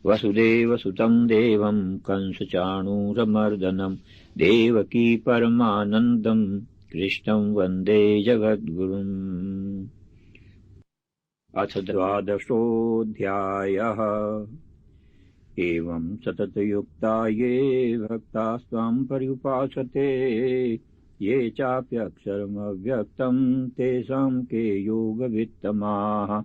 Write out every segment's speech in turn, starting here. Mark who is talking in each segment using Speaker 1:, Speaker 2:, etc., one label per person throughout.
Speaker 1: वसुदेवसुतं देवं कंसचाणूरमर्दनं देवकी परमानन्दं कृष्णं वन्दे जगद्गुरुम्। अथ 12. एवं सततयुक्ता ये भक्तास्त्वां पर्युपासते ये चाप्यक्षरमव्यक्तं तेषां के योगवित्तमाः।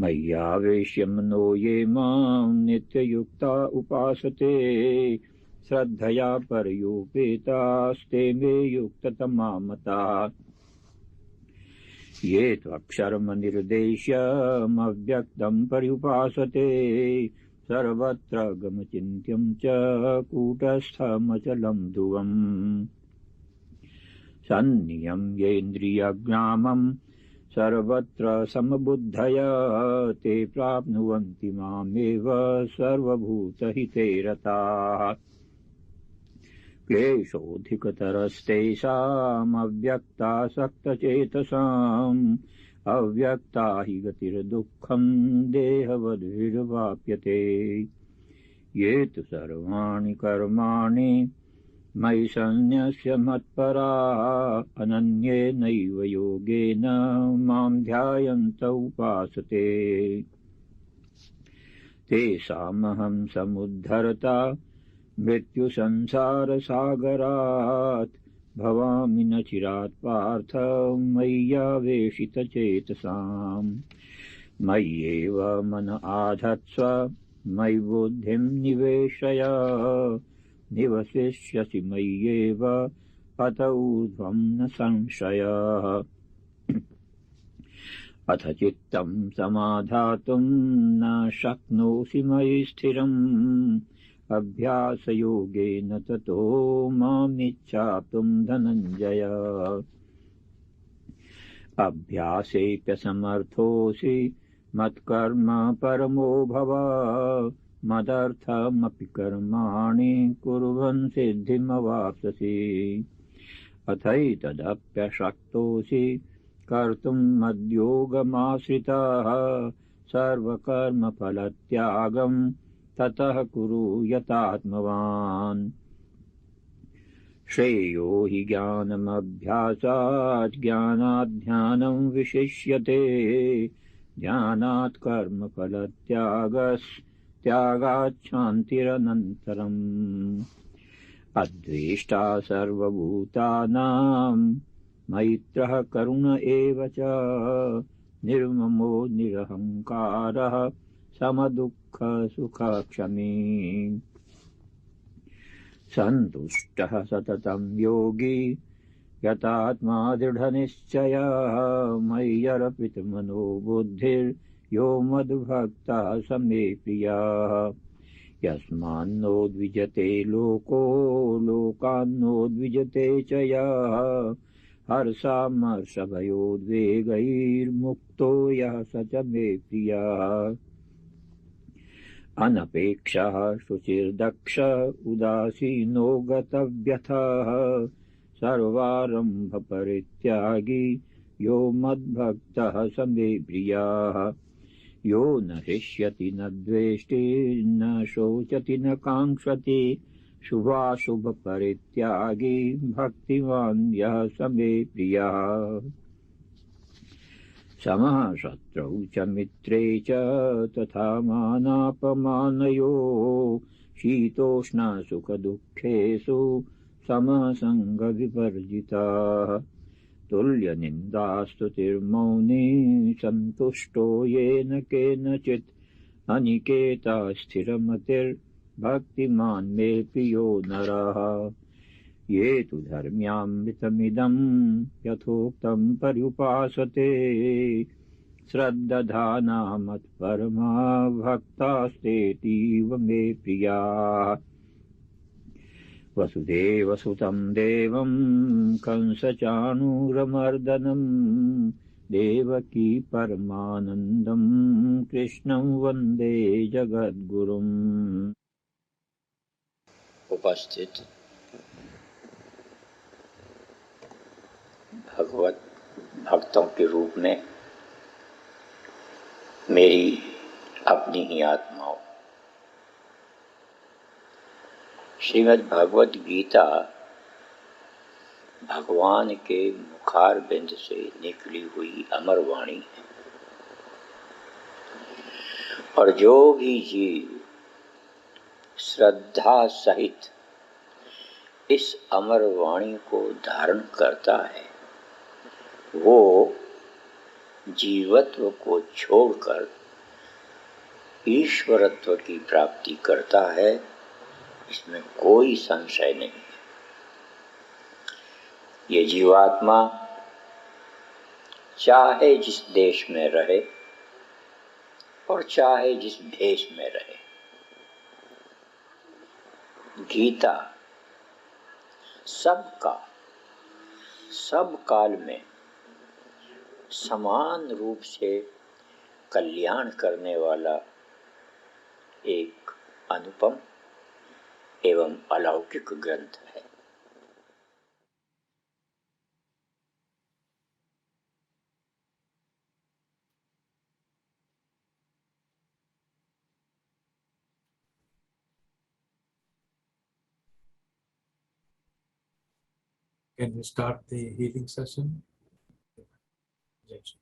Speaker 1: मय्यावेश्य मनो ये मां नित्ययुक्ता उपासते श्रद्धया परयोपेतास्ते मे युक्ततमा मताः। ये त्वक्षरमनिर्देश्यमव्यक्तं पर्युपासते सर्वत्र गमचिन्त्यं च कूटस्थमचलं ध्रुवम्। सन्नियम्येन्द्रियग्रामं सर्वत्र समबुद्धया ते प्राप्नुवन्ति मामेव सर्वभूतहिते रताः। क्लेशोऽधिकतरस्तेषामव्यक्तासक्तचेतसाम् अव्यक्ता हि गतिर्दुःखं देहवद्भिर्वाप्यते। ये तु सर्वाणि कर्माणि मयि सन्न्यस्य मत्परा अनन्येनैव योगेन मां ध्यायन्त उपासते तेषामहं समुद्धरता मृत्युसंसारसागरात् भवामि न चिरात् पार्थ मय्यावेशितचेतसाम्। मय्येव मन आधत्स्व मयि बुद्धिं निवेशय निवसिष्यसि मय्येव अत ऊर्ध्वं न संशयः। अथ चित्तं समाधातुं न शक्नोषि मयि स्थिरम् अभ्यासयोगेन ततो मामिच्छाप्तुं धनञ्जय। अभ्यासेऽप्यसमर्थोऽसि मत्कर्म परमो भव मदर्थमपि कर्माणि कुर्वन् सिद्धिमवाप्स्यसि। अथैतदप्यशक्तोऽसि कर्तुं मद्योगमाश्रितः सर्वकर्मफलत्यागं ततः कुरु यतात्मवान्। श्रेयो हि ज्ञानमभ्यासात् ज्ञानाध्यानं विशिष्यते ध्यानात् कर्मफलत्यागात् शान्तिरनन्तरम्। अद्वेष्टा सर्वभूतानां मैत्रः करुण एव च निर्ममो निरहङ्कारः समदुःखसुखक्षमी। सन्तुष्टः सततं योगी यतात्मा दृढनिश्चयः मय्यर्पितमनो बुद्धिर्यो मद्भक्तः स मे प्रियः। यस्मान्नो द्विजते लोको लोकान्नो द्विजते च यः हर्षामर्षभयोद्वेगैर्मुक्तो यः स च मे प्रियः। अनपेक्षः शुचिर्दक्ष उदासीनो गतव्यथः सर्वारम्भपरित्यागी यो मद्भक्तः स मे प्रियः। यो न हृष्यति न द्वेष्टि न शोचति न काङ्क्षति शुभाशुभपरित्यागी भक्तिमान् यः स मे प्रियः। समः शत्रौ च मित्रे च तथा मानापमानयो शीतोष्णसुखदुःखेषु समः सङ्गविवर्जितः। तुल्यनिन्दास्तुतिर्मौनी सन्तुष्टो येन केनचित् अनिकेता स्थिरमतिर्भक्तिमान् मे प्रियो नरः। ये तु धर्म्यामृतमिदं यथोक्तं पर्युपासते श्रद्दधाना मत्परमा भक्तास्तेतीव मे प्रियाः। वसुदेवसुतं देवं कंसचाणूरमर्दनं देवकी परमानन्दं कृष्णं वन्दे जगद्गुरुम्।
Speaker 2: उपस्थित भगवत भक्तों के रूप में मेरी अपनी ही आत्माओं। श्रीमद् भागवत गीता भगवान के मुखार बिंद से निकली हुई अमर वाणी है, और जो भी जीव श्रद्धा सहित इस अमर वाणी को धारण करता है, वो जीवत्व को छोड़कर ईश्वरत्व की प्राप्ति करता है, इसमें कोई संशय नहीं। ये जीवात्मा चाहे जिस देश में रहे और चाहे जिस भेष में रहे, गीता सबका सब काल में समान रूप से कल्याण करने वाला एक अनुपम एवं अलौकिक ग्रंथ है।
Speaker 3: Can we start the healing session? Yes.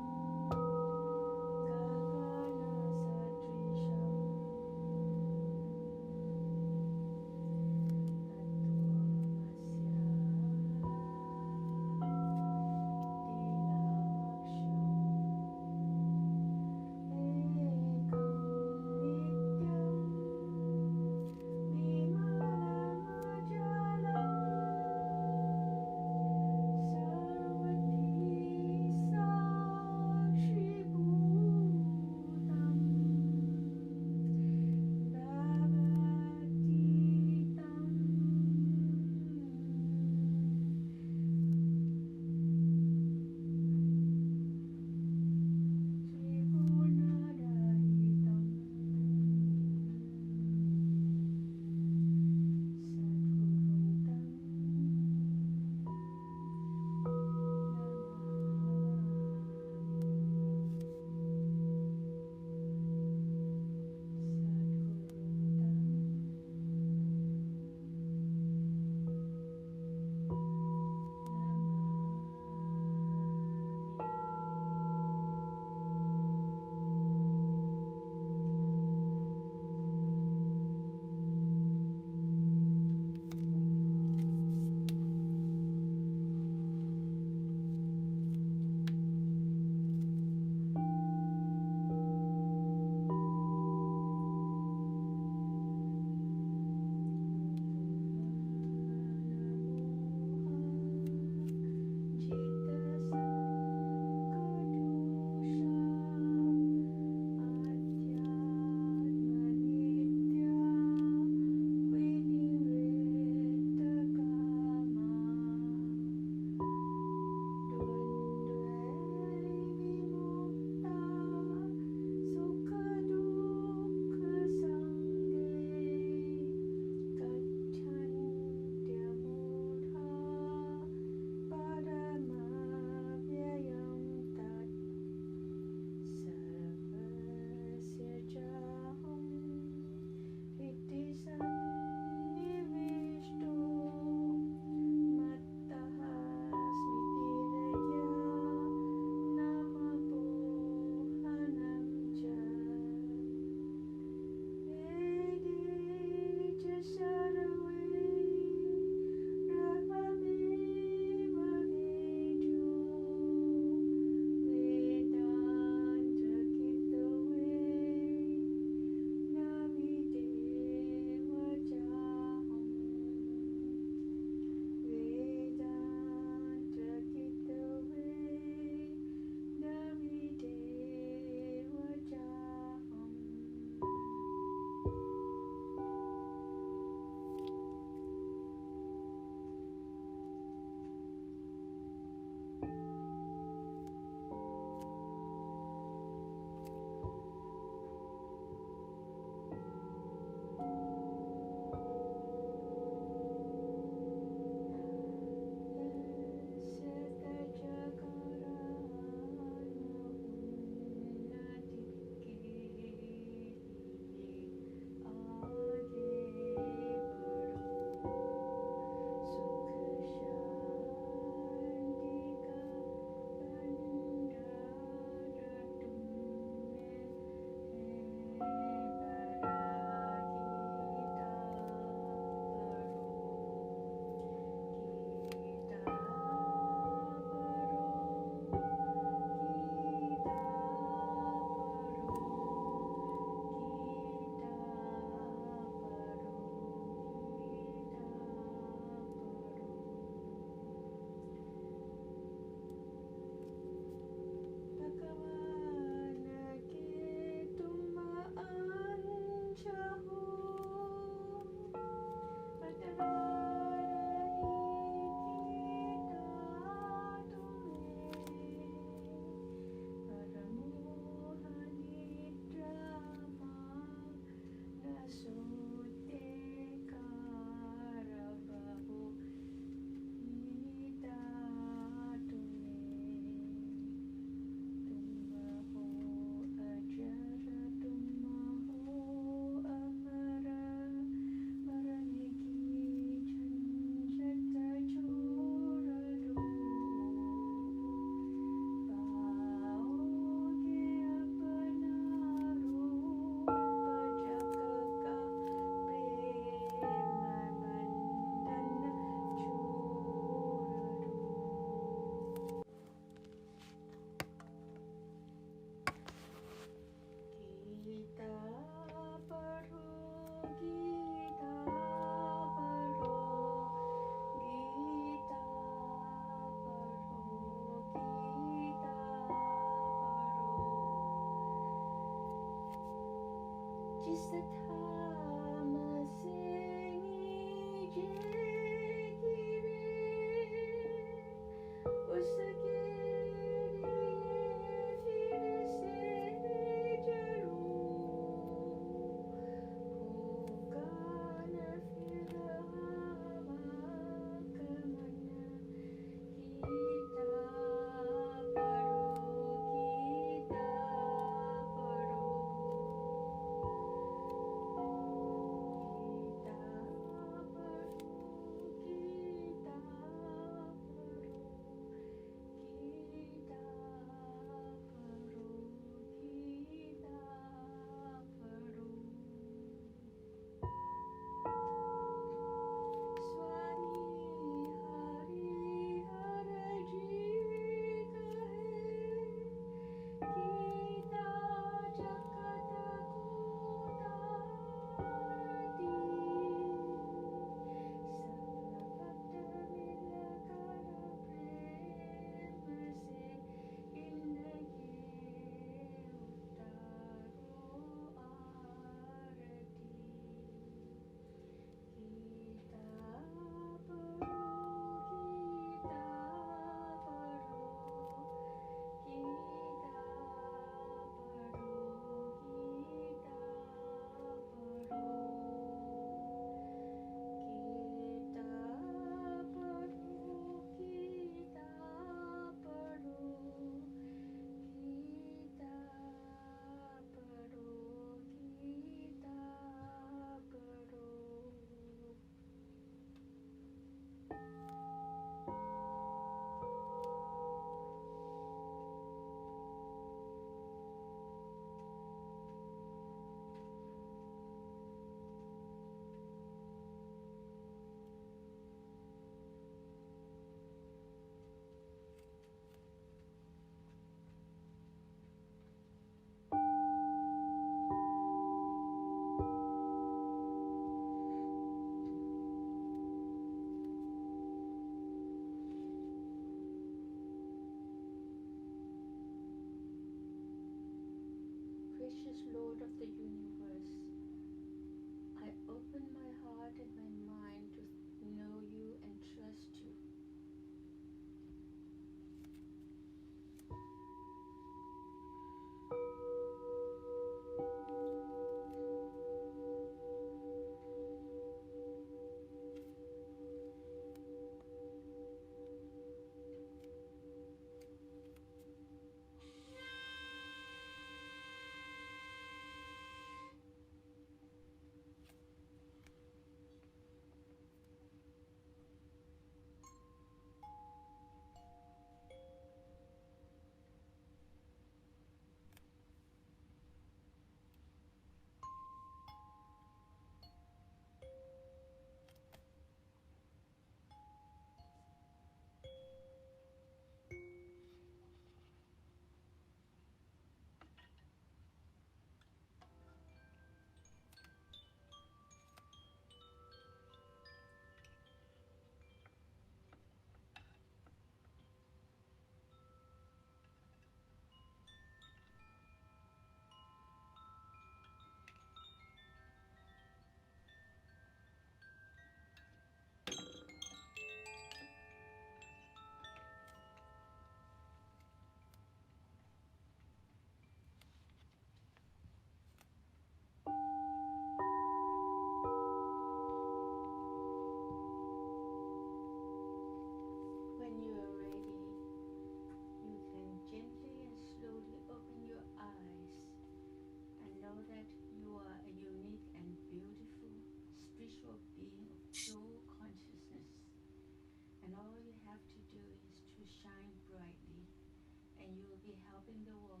Speaker 4: love in the world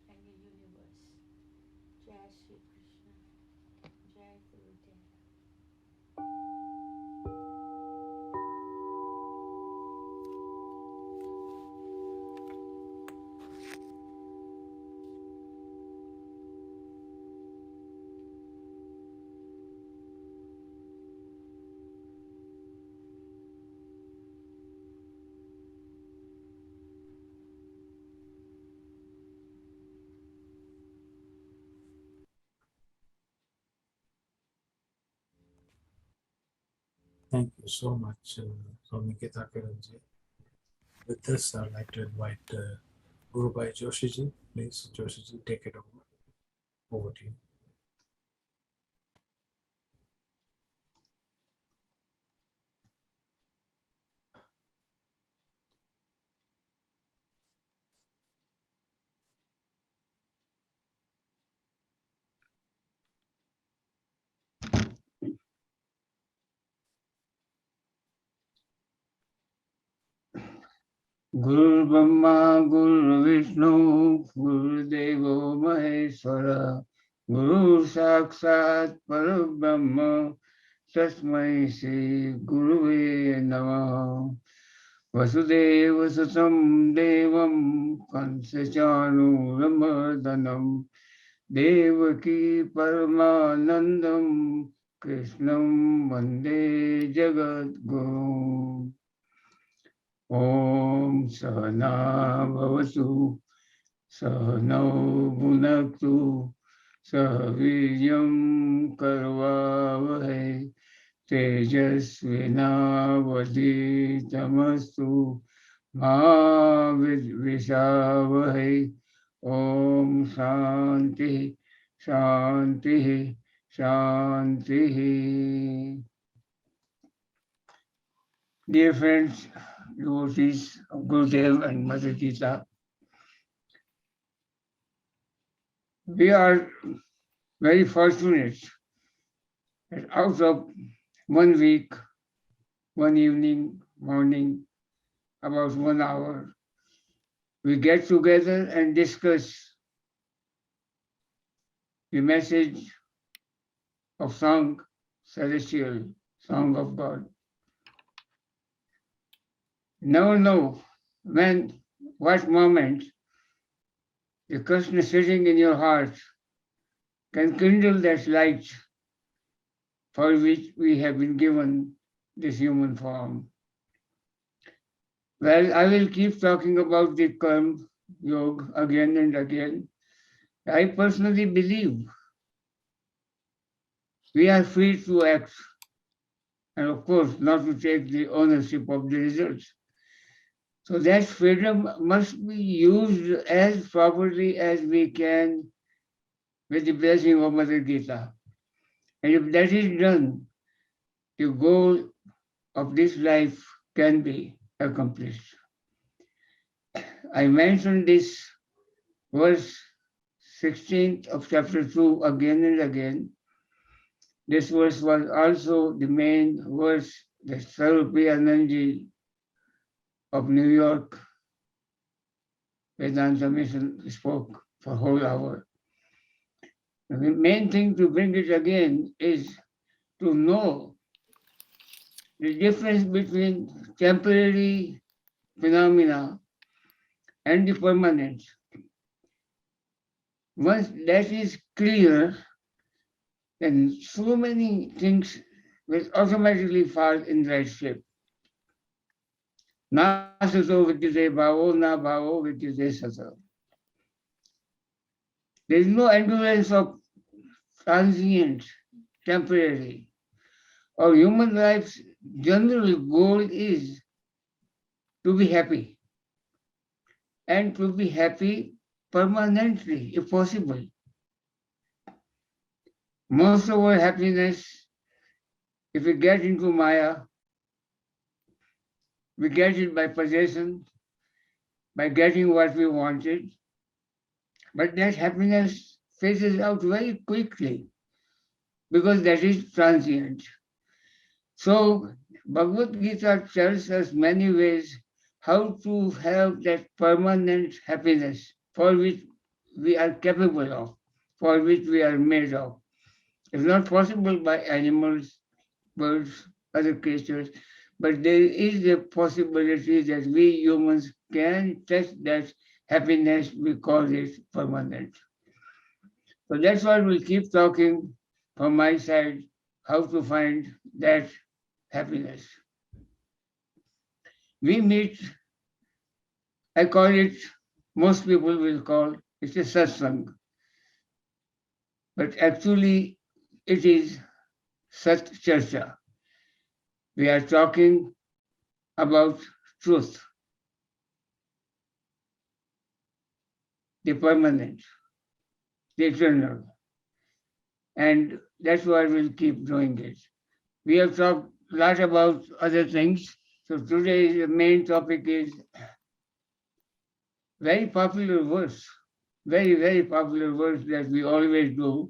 Speaker 4: and the universe. Jai Shri Krishna. Jai Gurudev.
Speaker 3: Thank you so much, Swami GeetaKiran ji. With this, I'd like to invite Guru Bhai Joshi ji. Please, Joshi ji, take it over. Over to you.
Speaker 1: Guru Brahma, Guru Vishnu, Guru Devo Maheshwara, Guru Sakshat Parabrahma, Tasmai Shri Guruve Namaha. Vasudeva Sutam Devam, Kansachanuramardanam, Devaki Paramanandam, Krishnam Vande Jagat Guru. Om Sahana Bhavatu Sahano Bhunaktu Sahaviryam Karvavahe Tejasvinavaditamastu Ma Vidvishavahe. Om Shanti Shanti Shanti. Dear friends, devotees of Gurudev and Mother Gita, we are very fortunate that out of 1 week, 1 evening, morning, about 1 hour, we get together and discuss the message of song, celestial song of God. Never know when, what moment the Krishna sitting in your heart can kindle that light for which we have been given this human form. Well, I will keep talking about the Karma Yoga again and again. I personally believe we are free to act and of course not to take the ownership of the results. So that freedom must be used as properly as we can with the blessing of Mother Gita. And if that is done, the goal of this life can be accomplished. I mentioned this verse 16th of chapter 2 again and again. This verse was also the main verse that Sarupi Anandji of New York Vedanta Mission spoke for a whole hour. The main thing to bring it again is to know the difference between temporary phenomena and the permanent. Once that is clear, then so many things will automatically fall in right shape. Na sato vidyate bhavo, na bhavo vidyate sato. There is no endurance of transient, temporary. Our human life's general goal is to be happy, and to be happy permanently, if possible. Most of our happiness, if we get into Maya, we get it by possession, by getting what we wanted, but that happiness phases out very quickly because that is transient. So Bhagavad Gita tells us many ways how to have that permanent happiness for which we are capable of, for which we are made of. It's not possible by animals, birds, other creatures, but there is a possibility that we humans can test that happiness because it's permanent. So that's why we'll keep talking from my side how to find that happiness. We meet, I call it, most people will call it a satsang, but actually it is Sat Charcha. We are talking about truth, the permanent, the eternal. And that's why we'll keep doing it. We have talked a lot about other things. So today's main topic is very popular verse, very, very popular verse that we always do.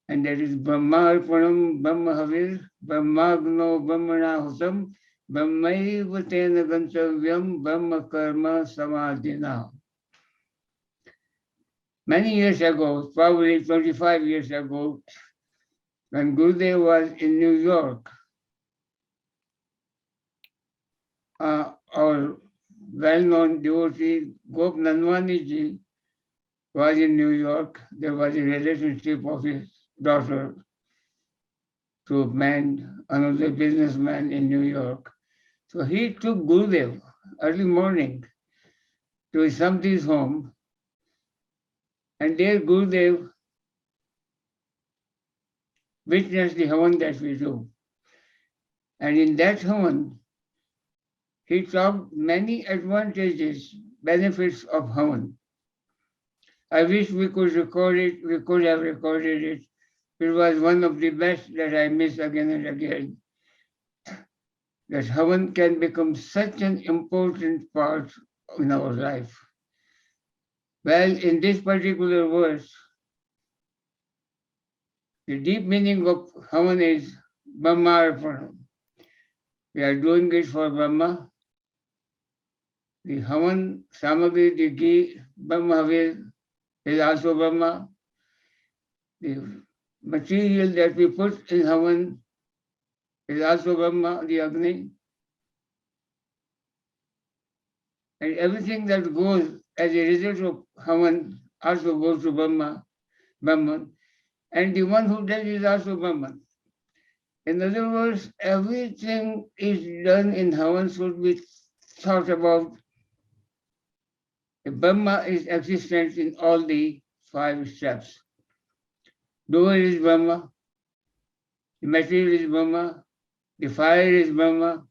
Speaker 1: And that is Brahmarpanam Brahmahavir Brahmagno Brahmanahutam Brahmaiva Tena Gantavyam Brahma Karma Samadhina. Many years ago, probably 25 years ago, when Gurudev was in New York, our well-known devotee Gop Nanwani ji was in New York. There was a relationship of his daughter to a man, another businessman in New York. So he took Gurudev early morning to his somebody's home, and there Gurudev witnessed the Havan that we do. And in that Havan, he talked many advantages, benefits of Havan. I wish we could record it, we could have recorded it. It was one of the best that I miss again and again. That Havan can become such an important part in our life. Well, in this particular verse, the deep meaning of Havan is Brahmarpanam. We are doing it for Brahma. The Havan, Samagri, the ghee, Brahmahavir is also Brahma. The material that we put in Havan is also Brahma, the Agni. And everything that goes as a result of Havan also goes to Brahman. And the one who does is also Brahman. In other words, everything is done in Havan should be thought about. Brahma is existent in all the 5 steps. Doer is Brahma, the material is Brahma, the fire is Brahma,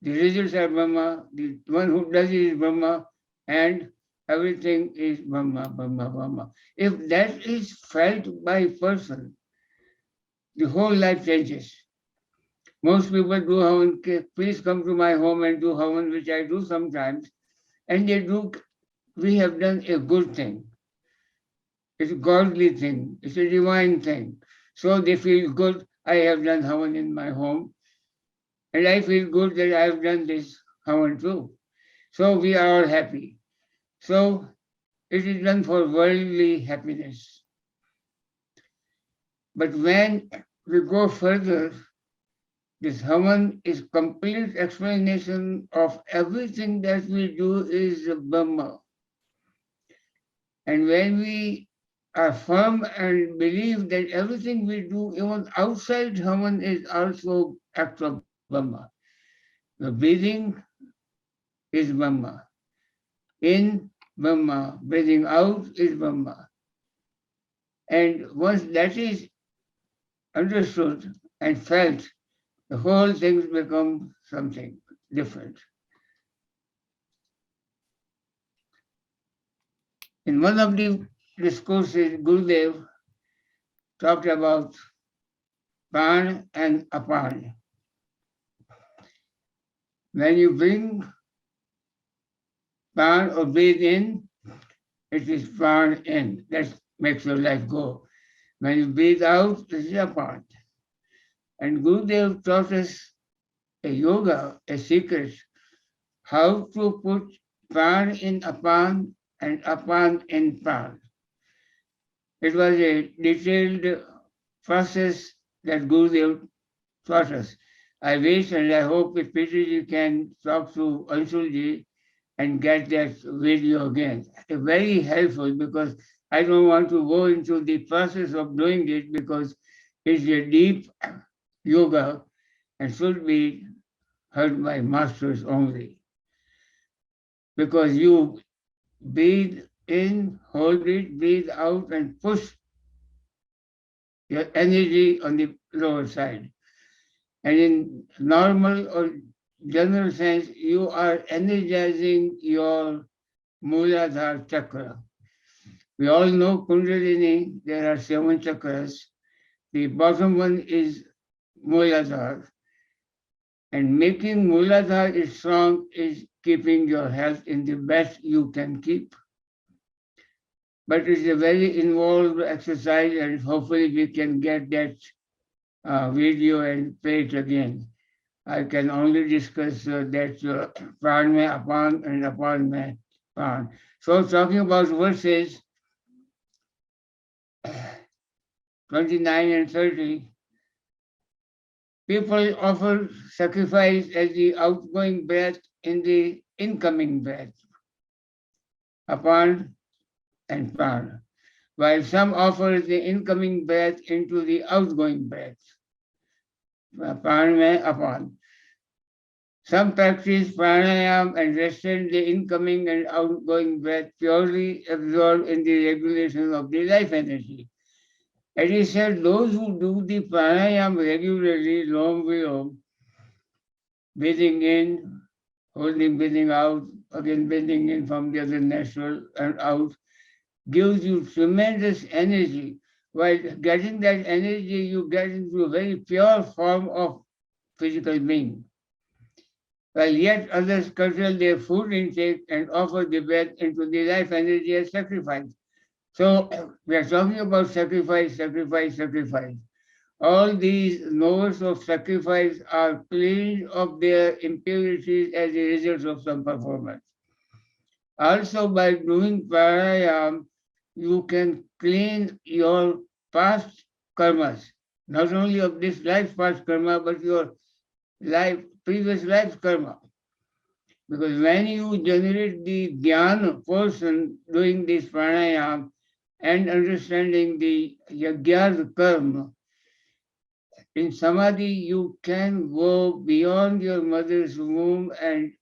Speaker 1: the results are Brahma, the one who does it is Brahma, and everything is Brahma. If that is felt by a person, the whole life changes. Most people do Havan, please come to my home and do Havan, which I do sometimes, and they do, we have done a good thing. It's a godly thing, it's a divine thing. So they feel good, I have done Havan in my home, and I feel good that I have done this Havan too. So we are all happy. So it is done for worldly happiness. But when we go further, this Havan is complete explanation of everything that we do is Brahma. And when we are firm and believe that everything we do, even outside Havan, is also act of Brahma. The breathing is Brahma. In Brahma, breathing out is Brahma. And once that is understood and felt, the whole things become something different. In one of the discourses, Gurudev talked about Pran and Apan. When you bring Pran or breathe in, it is Pran in. That makes your life go. When you breathe out, it is Apan. And Gurudev taught us a yoga, a secret, how to put pran in apan and apan in pran. It was a detailed process that Gurudev taught us. I wish and I hope if Peterji can talk to Anshulji and get that video again. Very helpful because I don't want to go into the process of doing it because it's a deep yoga and should be heard by masters only. Because you breathe in, hold it, breathe out, and push your energy on the lower side. And in normal or general sense, you are energizing your Muladhara chakra. We all know Kundalini, there are 7 chakras. The bottom one is Muladhara. And making Muladhara strong is keeping your health in the best you can keep. But it's a very involved exercise and hopefully we can get that video and play it again. I can only discuss that pran mein apan and apan mein pran. So talking about verses 29 and 30, people offer sacrifice as the outgoing breath in the incoming breath, apan and pran, while some offer the incoming breath into the outgoing breath, pran mein apan. Some practice pranayam and restrain the incoming and outgoing breath purely absorbed in the regulation of the life energy. As he said, those who do the pranayam regularly, long wilom, breathing in, holding, breathing out, again breathing in from the other nostril and out, gives you tremendous energy. While getting that energy, you get into a very pure form of physical being. While yet others curtail their food intake and offer the breath into the life energy as sacrifice. So we are talking about sacrifice, sacrifice, sacrifice. All these notes of sacrifice are cleaned of their impurities as a result of some performance. Also, by doing pranayam, you can clean your past karmas, not only of this life past karma, but your previous life karma. Because when you generate the jnana portion doing this pranayam and understanding the yajna karma, in samadhi you can go beyond your mother's womb and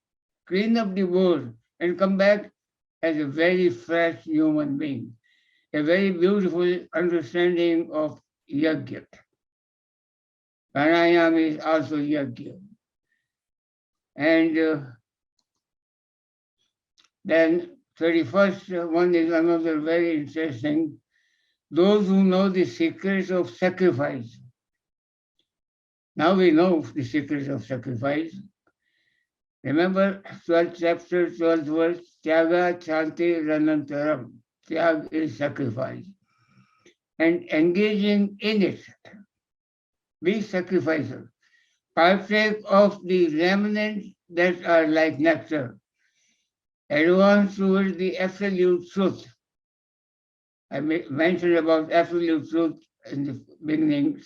Speaker 1: clean up the world and come back as a very fresh human being. A very beautiful understanding of yajna. Pranayam is also yajna. And then 31st one is another very interesting. Those who know the secrets of sacrifice. Now we know the secrets of sacrifice. Remember 12th chapter, 12th verse, Tyaga Chanti Ranantaram. Tyag is sacrifice. And engaging in it, be sacrificer. Partake of the remnants that are like nectar. Advance towards the absolute truth. I mentioned about absolute truth in the beginning,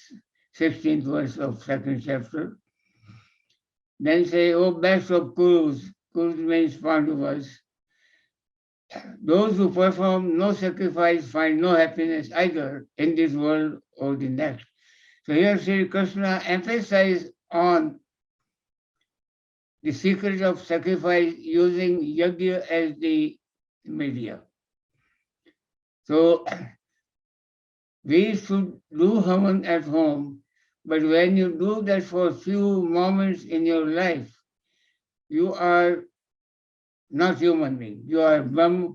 Speaker 1: 16th verse of 2nd chapter. Then say, oh, best of Kurus. Kurus means Pandavas. Those who perform no sacrifice find no happiness either in this world or the next. So here Sri Krishna emphasized on the secret of sacrifice using yajna as the media. So we should do havan at home, but when you do that for a few moments in your life, you are not human being. You are Brahma,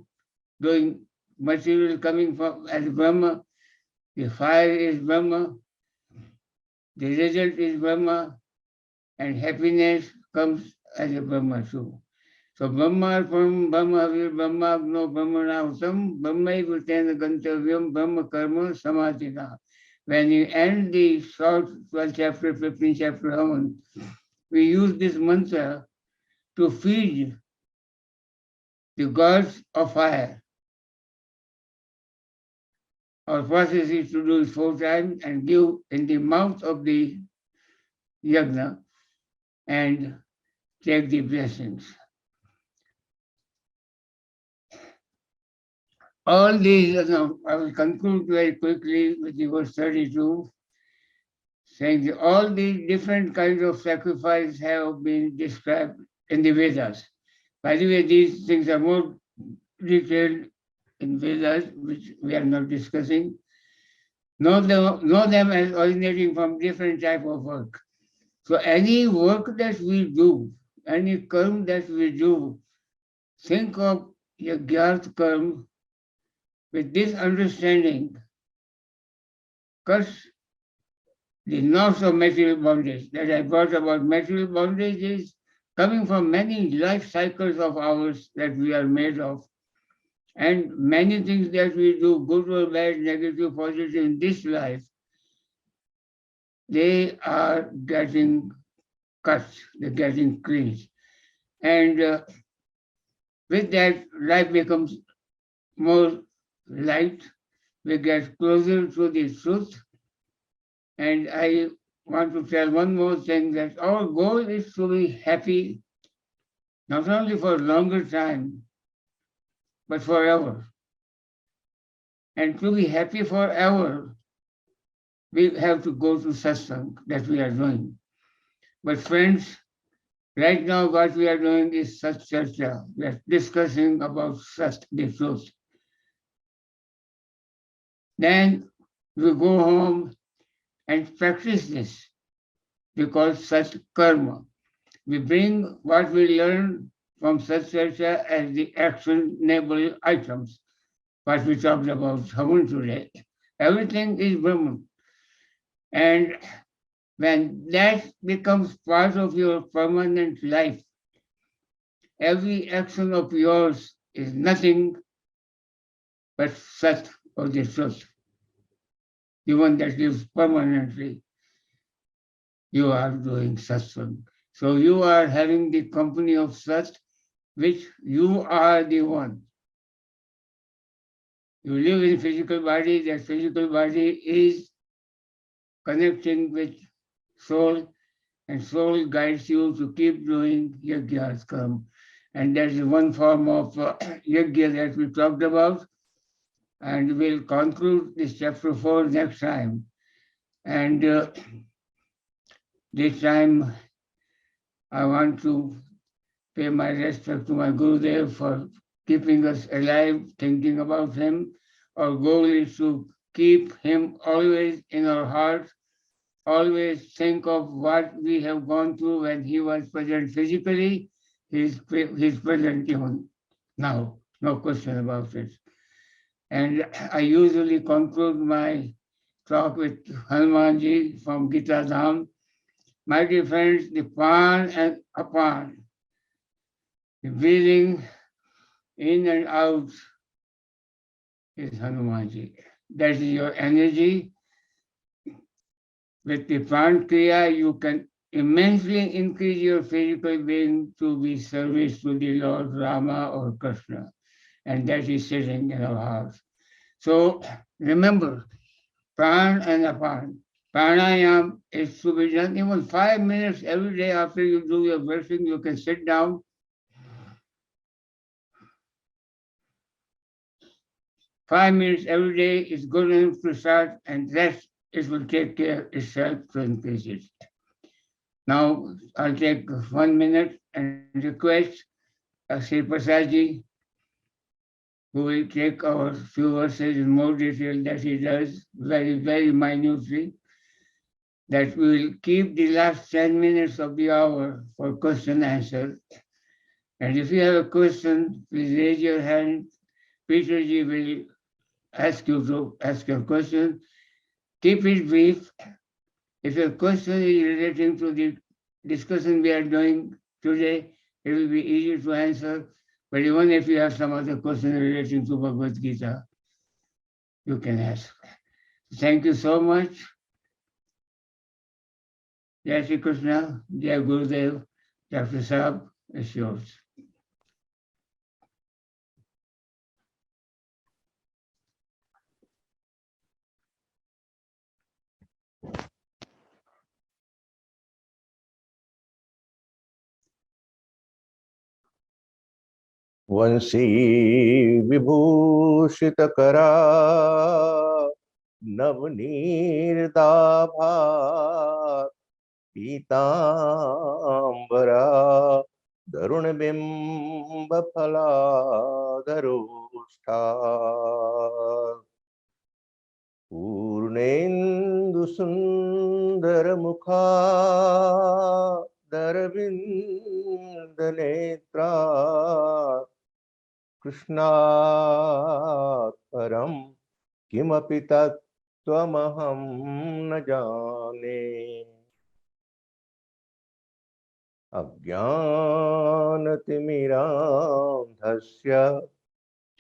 Speaker 1: doing material coming from as Brahma. The fire is Brahma. The result is Brahma. And happiness comes as a Brahma too. So Brahma Arpam, Brahma Havir, Brahma Agno, Brahma Nautam, Brahma Vritena Gantavyam, Brahma Karma Samadhina. When you end the short 12th chapter, 15th chapter Havan, we use this mantra to feed the gods of fire. Our process is to do it 4 times and give in the mouth of the yagna and take the blessings. All these, I will conclude very quickly with the verse 32, saying that all these different kinds of sacrifice have been described in the Vedas. By the way, these things are more detailed in Vedas, which we are not discussing. Know them as originating from different type of work. So any work that we do, any karma that we do, think of yagyat karma with this understanding, cuts the knots of material bondage that I brought about. Material bondage is coming from many life cycles of ours that we are made of. And many things that we do, good or bad, negative, positive in this life, they are getting cut, they're getting cleansed. And with that, life becomes more light. We get closer to the truth. And I want to tell one more thing, that our goal is to be happy, not only for a longer time, but forever. And to be happy forever, we have to go to satsang that we are doing. But friends, right now what we are doing is Sat Charcha. We are discussing about Sat, the truth. Then we go home and practice this, because Sat Karma. We bring what we learn from Sat Charcha as the actionable items, what we talked about Havan today. Everything is Brahman. And when that becomes part of your permanent life, every action of yours is nothing but Sat, or the truth, the one that lives permanently. You are doing satsang. So you are having the company of Sat, which you are the one. You live in physical body, that physical body is connecting with soul, and soul guides you to keep doing yajnas karma. And that is one form of yajna that we talked about. And we'll conclude this chapter 4 next time. And this time I want to pay my respect to my Gurudev for keeping us alive, thinking about him. Our goal is to keep him always in our hearts, always think of what we have gone through when he was present physically. He's present even now, no question about it. And I usually conclude my talk with Hanumanji from Gita Dham. My dear friends, the pan and apan, the breathing in and out is Hanumanji. That is your energy. With the pran kriya, you can immensely increase your physical being to be service to the Lord Rama or Krishna. And that is sitting in our hearts. So remember, pran and apan. Pranayam is to be done even 5 minutes every day after you do your brushing. You can sit down. 5 minutes every day is good enough to start, and rest it will take care itself to increase it. Now I'll take 1 minute and request Sri Prasadji, who will take our few verses in more detail that he does, very, very minutely, that we will keep the last 10 minutes of the hour for question answer. And if you have a question, please raise your hand. Peterji will ask you to ask your question. Keep it brief. If your question is relating to the discussion we are doing today, it will be easy to answer. But even if you have some other question relating to Bhagavad Gita, you can ask. Thank you so much. Jai Shri Krishna, Jai Gurudev, Dr. Saab. It's yours.
Speaker 5: वंशी विभूषित करा नवनीरदाभा पीतांबरा दरुणबिंब फलाधरोष्ठा पूर्णेन्दु सुंदर मुखा दरविंद नेत्रा कृष्णात् परं किमपि तत्त्वमहं न जाने अज्ञानतिमिरान्धस्य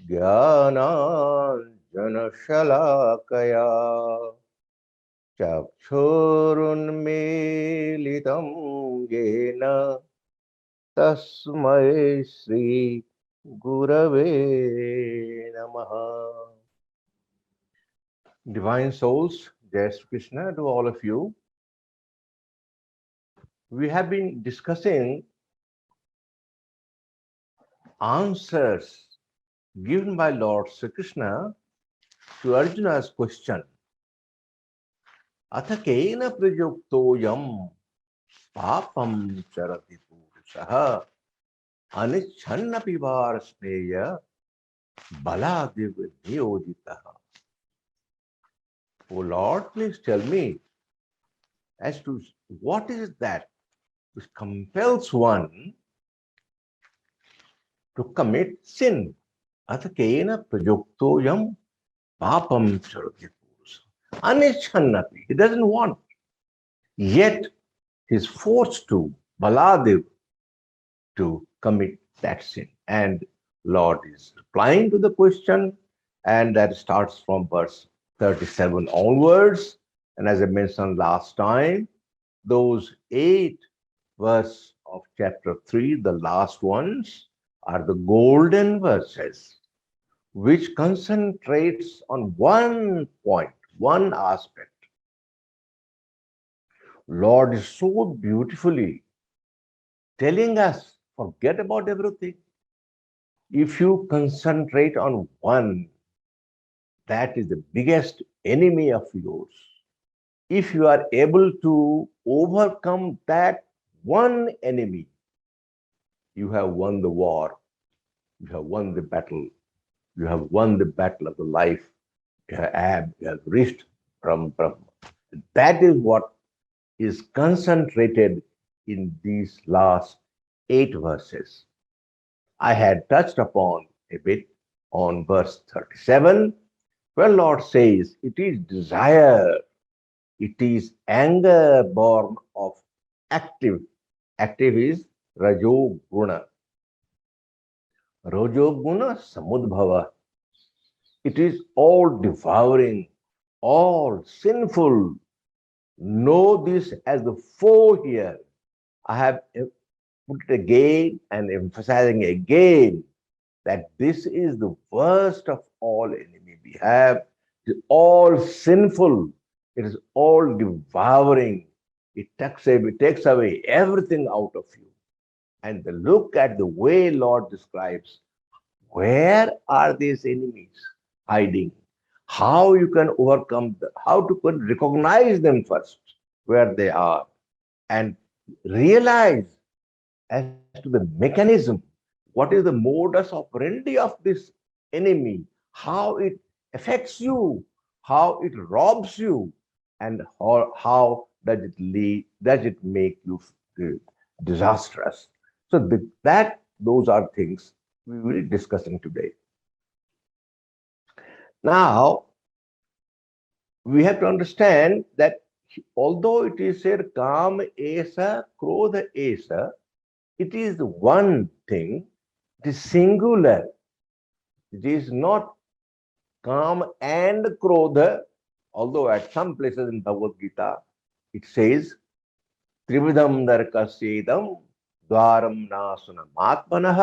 Speaker 5: ज्ञानाञ्जनशलाकया चक्षुरुन्मीलितं येन तस्मै Shri Gurave Namaha. Divine souls, Jai Shri Krishna to all of you. We have been discussing answers given by Lord Sri Krishna to Arjuna's question. Athakena prajuktoyam papam charati purushaha anichannapi varasneya baladiv niyojitaha. O Lord, please tell me as to what is that which compels one to commit sin. Athakena prajuktoyam papam charati purusha. Anichannapi. He doesn't want. Yet he is forced to, baladiv, to commit that sin. And Lord is replying to the question, and that starts from verse 37 onwards. And as I mentioned last time, those 8 verses of chapter 3, the last ones, are the golden verses, which concentrates on one point, one aspect. Lord is so beautifully telling us, forget about everything. If you concentrate on one, that is the biggest enemy of yours. If you are able to overcome that one enemy, you have won the war, you have won the battle, you have won the battle of the life, you have reached from Brahma. That is what is concentrated in these last 8 verses. I had touched upon a bit on verse 37, where Lord says, it is desire, it is anger born of active. Active is Rajjo Guna. Rajjo Guna Samudbhava. It is all devouring, all sinful. Know this as the foe here. I have put it again and emphasizing again that this is the worst of all enemy we have. It is all sinful. It is all devouring. It takes away everything out of you. And look at the way Lord describes, where are these enemies hiding? How you can overcome them, how to recognize them first, where they are, and realize as to the mechanism, what is the modus operandi of this enemy, how it affects you, how it robs you, and how does it make you disastrous. So those are things we will be discussing today. Now, we have to understand that although it is said Kam Esa, Krodha Esa, it is one thing, it is singular. It is not Kam and Krodha, although at some places in Bhagavad Gita, it says Trividam Narkasedam Dwaram नाशनमात्मनः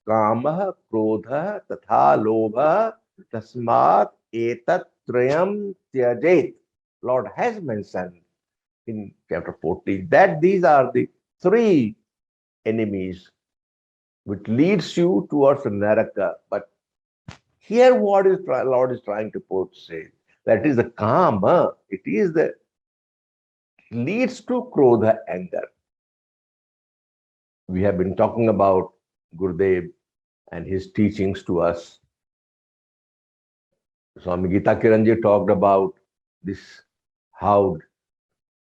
Speaker 5: कामः क्रोधः तथा लोभः तस्मात् एतत्त्रयम् त्यजेत. Lord has mentioned in chapter 14 that these are the three enemies which leads you towards Naraka. But here what is Lord is trying to say that is the kama, it is the leads to krodha, anger. We have been talking about Gurudev and his teachings to us. Swami GeetaKiran ji talked about this, how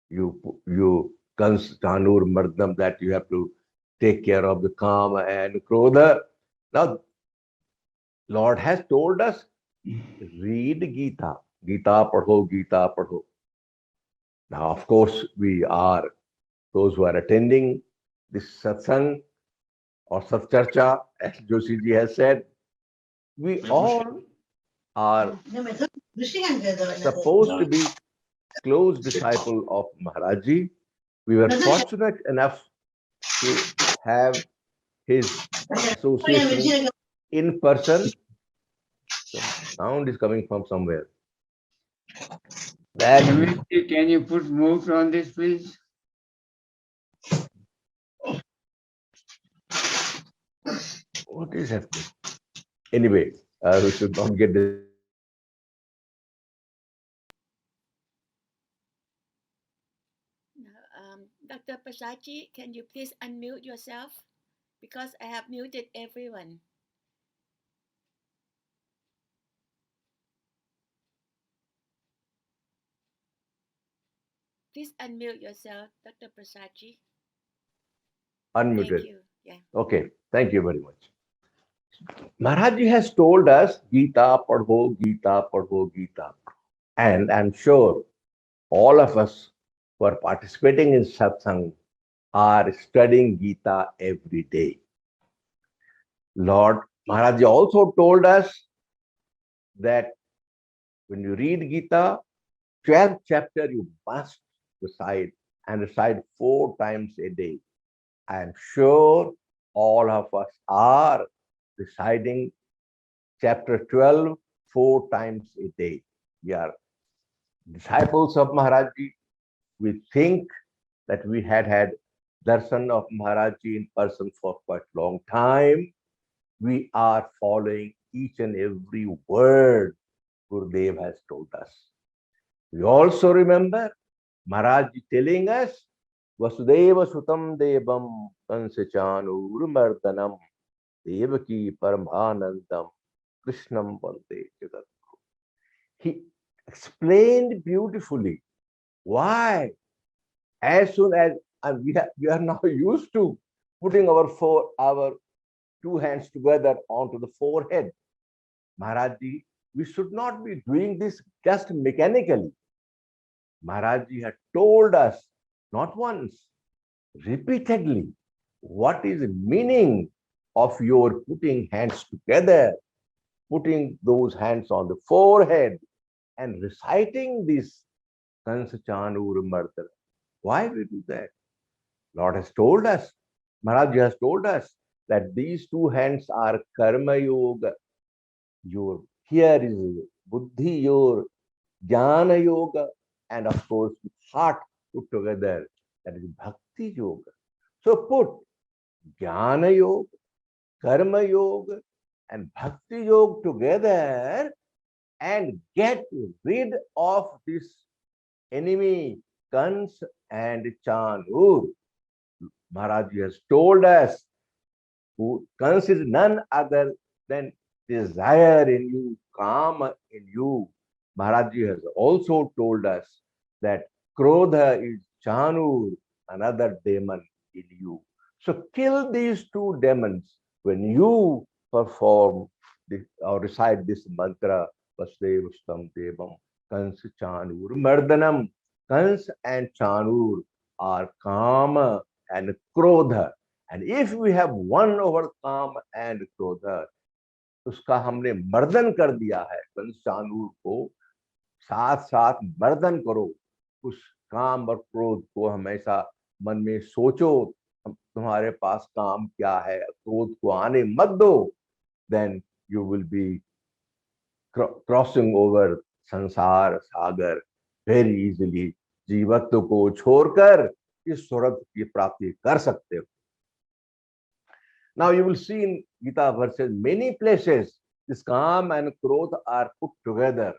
Speaker 5: you Kans, Tanur, Mardam, that you have to take care of the kama and krodha. Now, Lord has told us, read Gita. Gita padho, Gita padho. Now, of course, we are, those who are attending this satsang or satcharcha, as Joshi ji has said, we all are supposed to be close disciple of Maharaj Ji. We were fortunate enough to have his association in person. Some sound is coming from somewhere. That
Speaker 1: Can you put mute on this, please?
Speaker 5: what is happening? Anyway, we should not get this.
Speaker 4: Dr. Prasaji, can you please unmute yourself? Because I have muted everyone. Please unmute yourself, Dr. Prasaji.
Speaker 5: Unmuted.
Speaker 4: Thank you. Yeah.
Speaker 5: Okay, thank you very much. Maharaj Ji has told us, Gita padho, Gita padho, Gita. And I'm sure all of us who are participating in satsang are studying Gita every day. Lord Maharaj Ji also told us that when you read Gita, 12th chapter you must recite and recite 4 times a day. I am sure all of us are reciting chapter 12 4 times a day. We are disciples of Maharaj Ji. We think that we had darshan of Maharaj Ji in person for quite a long time. We are following each and every word Gurudev has told us. We also remember Maharaj Ji telling us, Vasudeva Sutam Devam Kansachanur Mardanam Devaki Paramanandam Krishnam Vande Jagat. He explained beautifully why, as soon as we are now used to putting our 2 hands together onto the forehead. Maharaj Ji, we should not be doing this just mechanically. Maharaj Ji had told us not once, repeatedly, what is the meaning of your putting hands together, putting those hands on the forehead and reciting this Kansachanur Mardana. Why we do that? Lord has told us, Maharaj Ji has told us that these 2 hands are karma yoga. Your here is buddhi, your jnana yoga, and of course heart put together, that is bhakti yoga. So put jnana yoga, karma yoga, and bhakti yoga together and get rid of this enemy, Kans and Chanur. Maharaj Ji has told us, who Kans is none other than desire in you, kama in you. Maharaj Ji has also told us that Krodha is Chanur, another demon in you. So kill these 2 demons when you perform or recite this mantra, Vasudevastam Devam Kans Chanur Mardanam. Kans and Chanur are Kama and Krodha. And if we have won over Kama and Krodha, उसका हमने मर्दन कर दिया है, कंस चानूर को साथ साथ मर्दन करो, उस काम और क्रोध को हमेशा मन में सोचो, तुम्हारे पास काम क्या है, क्रोध को आने मत दो, then you will be crossing over संसार सागर very easily. जीवत्व को छोड़कर इस स्वर्ग की प्राप्ति कर सकते हो. Now you will see in Gita verses many places this calm and krodh are put together.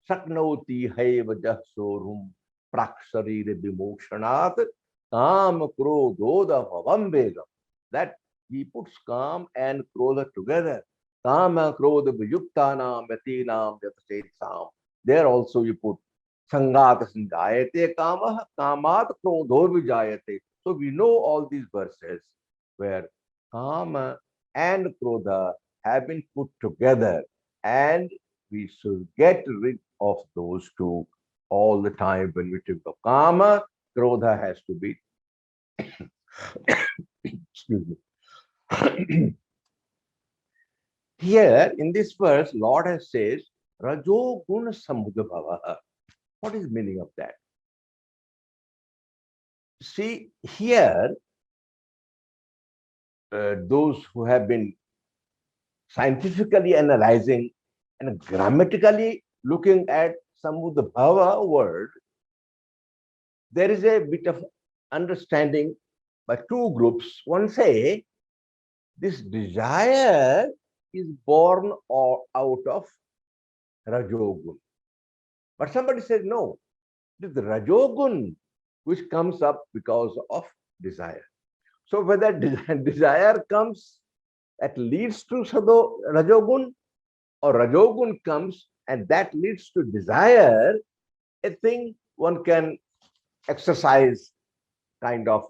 Speaker 5: Shaknoti haivajah sorum praksharire vimoshanat काम क्रोधोद भवम वेगम. That he puts calm and krodha together. काम क्रोध युक्तानाम यतीनाम यतचेतसाम. There also you put संगात संजायते कामः कामात क्रोधो विजायते. So we know all these verses where kama and krodha have been put together, and we should get rid of those two all the time. When we think of kama, krodha has to be excuse me. Here in this verse, Lord has says, Rajjo Gun samudbhava. What is the meaning of that? See, here, those who have been scientifically analyzing and grammatically looking at samudbhava word, there is a bit of understanding by two groups. One say, this desire is born out of Rajjo Gun. But somebody says, no, it is the Rajjo Gun which comes up because of desire. So whether desire comes, that leads to Rajjo Gun, or Rajjo Gun comes and that leads to desire, I think one can exercise, kind of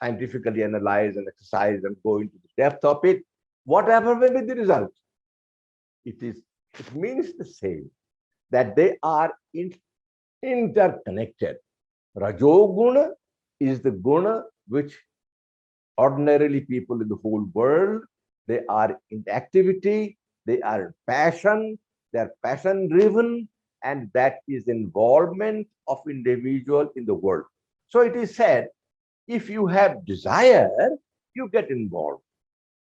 Speaker 5: scientifically analyze and exercise and go into the depth of it. Whatever may be the result, it means the same, that they are interconnected. Rajjo Guna is the guna which ordinarily people in the whole world, they are in activity, they are passion, they are passion driven, and that is involvement of individual in the world. So it is said, if you have desire, you get involved.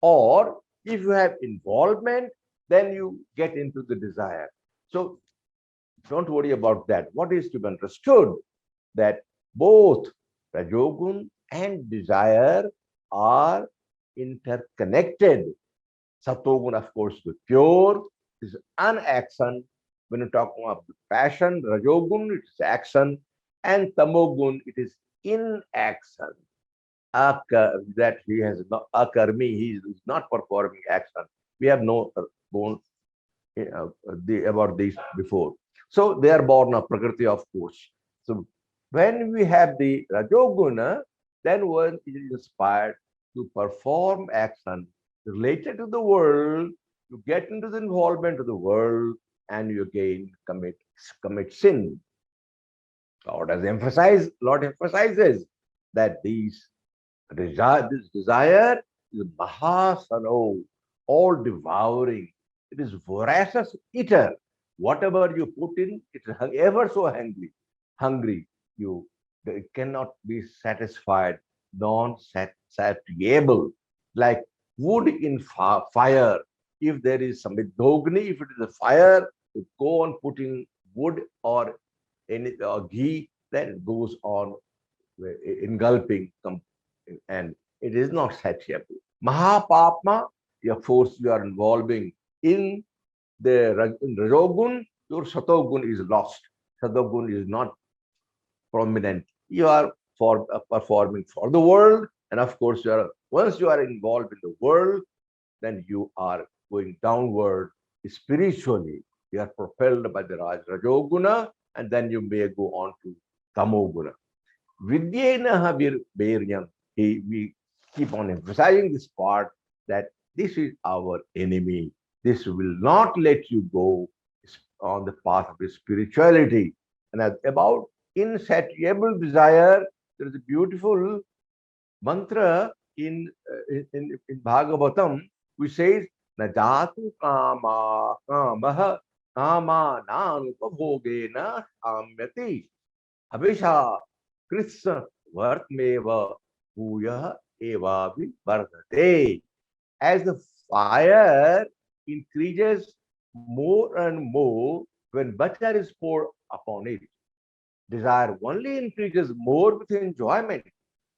Speaker 5: Or if you have involvement, then you get into the desire. So don't worry about that. What is to be understood, that both Rajjo Gun and desire are interconnected. Satto Gun, of course, the pure is unaction. When you talk about passion, Rajjo Gun, it is action, and Tammo Gun, it is inaction. That he has not akarmi, he is not performing action. We have known about this before. So they are born of Prakriti, of course. So when we have the Rajjo Guna, then one is inspired to perform action related to the world, you get into the involvement of the world, and you again commit sin. Lord emphasizes that this desire is mahasano, all devouring. It is voracious eater. Whatever you put in, it is ever so hungry. It cannot be satisfied, non-satiable. Like wood in fire. If there is some dogni, if it is a fire, you go on putting wood or ghee, then it goes on engulfing, and it is not satiable. Mahapapma, your force you are involving in the Rajjo Gun, your Satto Gun is lost. Satto Gun is not prominent. You are performing for the world, and of course, once you are involved in the world, then you are going downward spiritually. You are propelled by the Rajjo Guna, and then you may go on to Tammo Guna. Vidyena Haviryam. We keep on emphasizing this part, that this is our enemy. This will not let you go on the path of spirituality. And about insatiable desire, there is a beautiful mantra in Bhagavatam, which says, Najatu kama kamaha kama nanupabhogena samyati habisha krishna vartmeva bhuya eva vivardhate. As the fire increases more and more when butter is poured upon it, desire only increases more with enjoyment.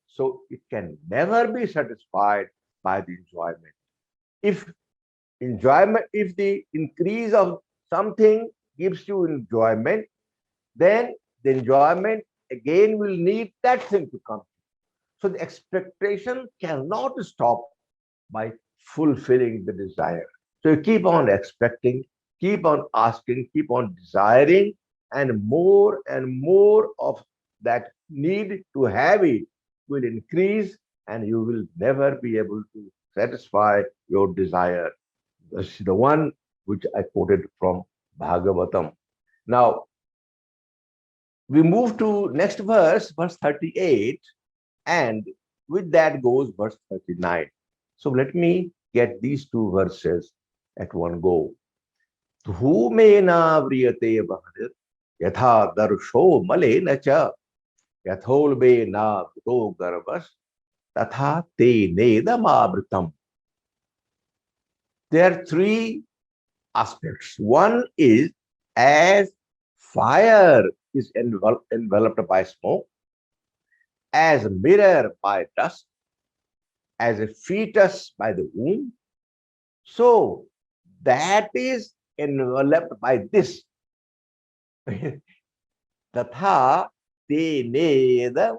Speaker 5: So it can never be satisfied by the enjoyment. If if the increase of something gives you enjoyment, then the enjoyment again will need that thing to come. So the expectation cannot stop by fulfilling the desire. So you keep on expecting, keep on asking, keep on desiring, and more of that need to have it will increase, and you will never be able to satisfy your desire. This is the one which I quoted from Bhagavatam. Now, we move to next verse, verse 38, and with that goes verse 39. So let me get these two verses at one go. Dhumena vriyate bahadir yatha darsho malena cha yatholbe na bhuto garbas tatha te nedamavritam. There are three aspects. One is as fire is enveloped by smoke, as a mirror by dust, as a fetus by the womb. So that is enveloped by this. Tatha teneda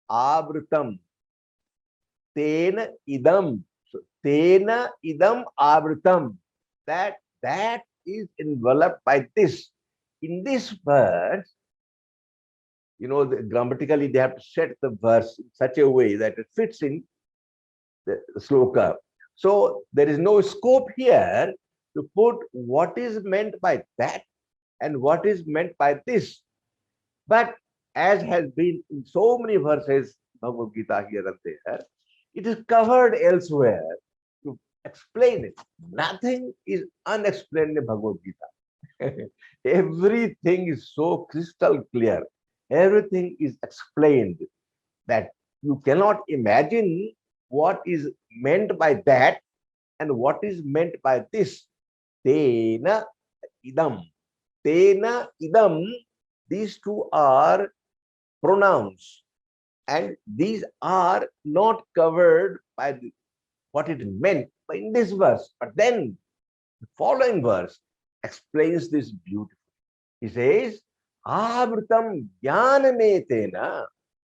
Speaker 5: avritam. Tena idam. So, tena idam avritam. That is enveloped by this. In this verse, grammatically they have to set the verse in such a way that it fits in the sloka. So there is no scope here to put what is meant by that and what is meant by this. But as has been in so many verses, Bhagavad Gita here and there, it is covered elsewhere to explain it. Nothing is unexplained in Bhagavad Gita. Everything is so crystal clear. Everything is explained that you cannot imagine what is meant by that and what is meant by this. Tena idam. Tena idam. These two are pronouns, and these are not covered by what it meant in this verse. But then the following verse explains this beautifully. He says, Avritam jnanametena.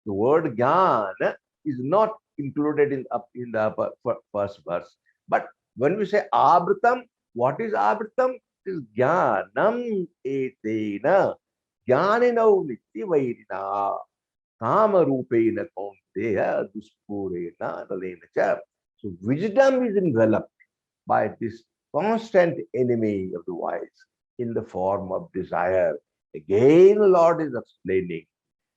Speaker 5: The word jnana is not included in the first verse. But when we say avritam, what is avritam? It is jnanam etena. Jnanino nityavairina. Kama rupena kaunteya duspurena nalena cha. So wisdom is enveloped by this constant enemy of the wise in the form of desire. Again, the Lord is explaining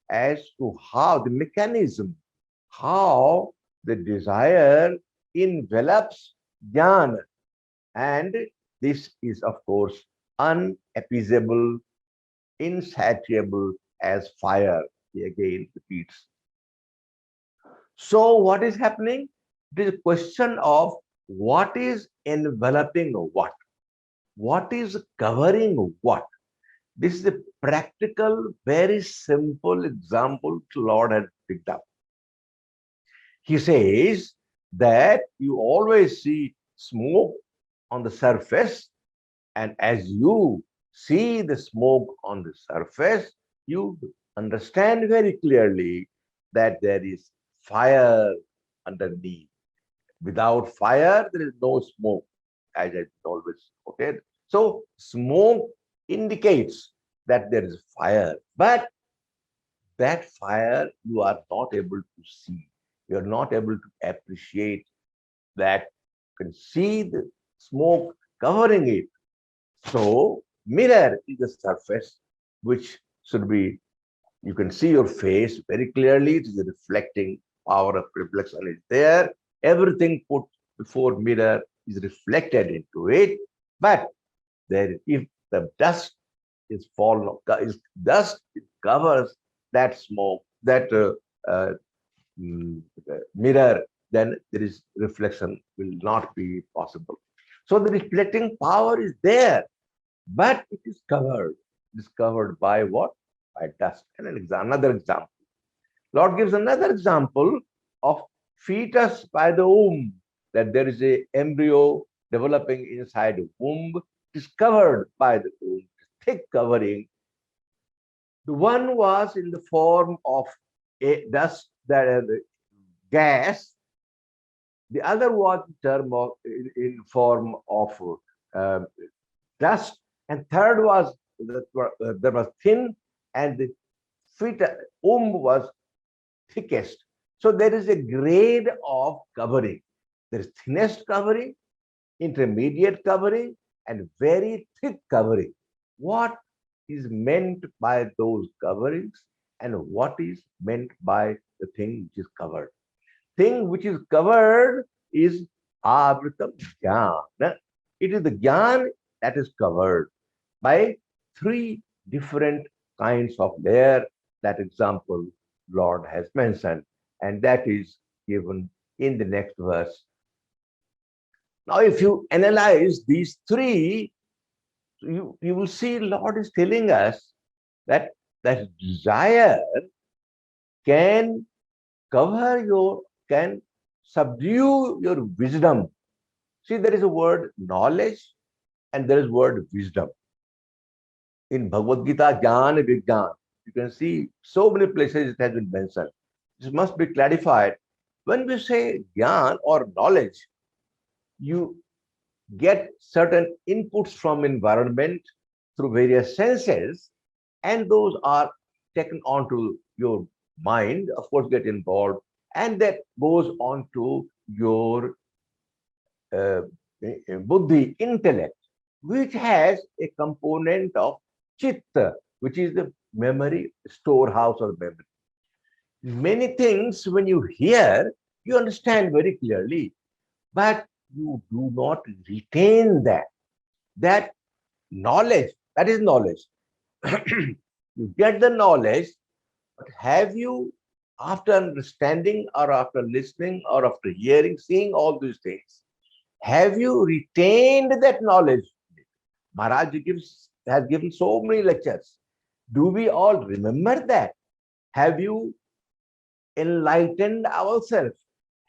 Speaker 5: as to how the mechanism, how the desire envelops jnana. And this is, of course, unappeasable, insatiable as fire. He again repeats. So what is happening? It is a question of what is enveloping what? What is covering what? This is a practical, very simple example the Lord had picked up. He says that you always see smoke on the surface, and as you see the smoke on the surface, you understand very clearly that there is fire underneath. Without fire, there is no smoke, as I always quoted. So smoke indicates that there is fire, but that fire you are not able to see. You are not able to appreciate that. You can see the smoke covering it. So mirror is the surface which should be, you can see your face very clearly. It is a reflecting power of reflection is there. Everything put before mirror is reflected into it. But there, if the dust is fallen, dust, it covers that smoke, that mirror, then there is reflection will not be possible. So the reflecting power is there, but it is covered by what? By dust. And another example. Lord gives another example of fetus by the womb, that there is a embryo developing inside the womb. It is covered by the womb, thick covering. The one was in the form of a dust, that gas. The other was in form of dust, and third was there was thin, and the womb was thickest. So there is a grade of covering. There is thinnest covering, intermediate covering, and very thick covering. What is meant by those coverings, and what is meant by the thing which is covered? Thing which is covered is avritam jnana. It is the jnana that is covered by three different kinds of layer. That example Lord has mentioned, and that is given in the next verse. Now, if you analyze these three, you will see Lord is telling us that desire can can subdue your wisdom. See, there is a word knowledge and there is word wisdom. In Bhagavad Geeta, Jnana Vigyan, you can see so many places it has been mentioned. This must be clarified. When we say Jnana or knowledge, you get certain inputs from environment through various senses, and those are taken onto your mind, of course, get involved, and that goes on to your buddhi, intellect, which has a component of chitta, which is the memory, storehouse of memory. Many things, when you hear, you understand very clearly, but you do not retain that knowledge. That is knowledge. You get the knowledge, but have you, after understanding or after listening or after hearing, seeing all these things, have you retained that knowledge? Maharaj has given so many lectures. Do we all remember that? Have you enlightened ourselves?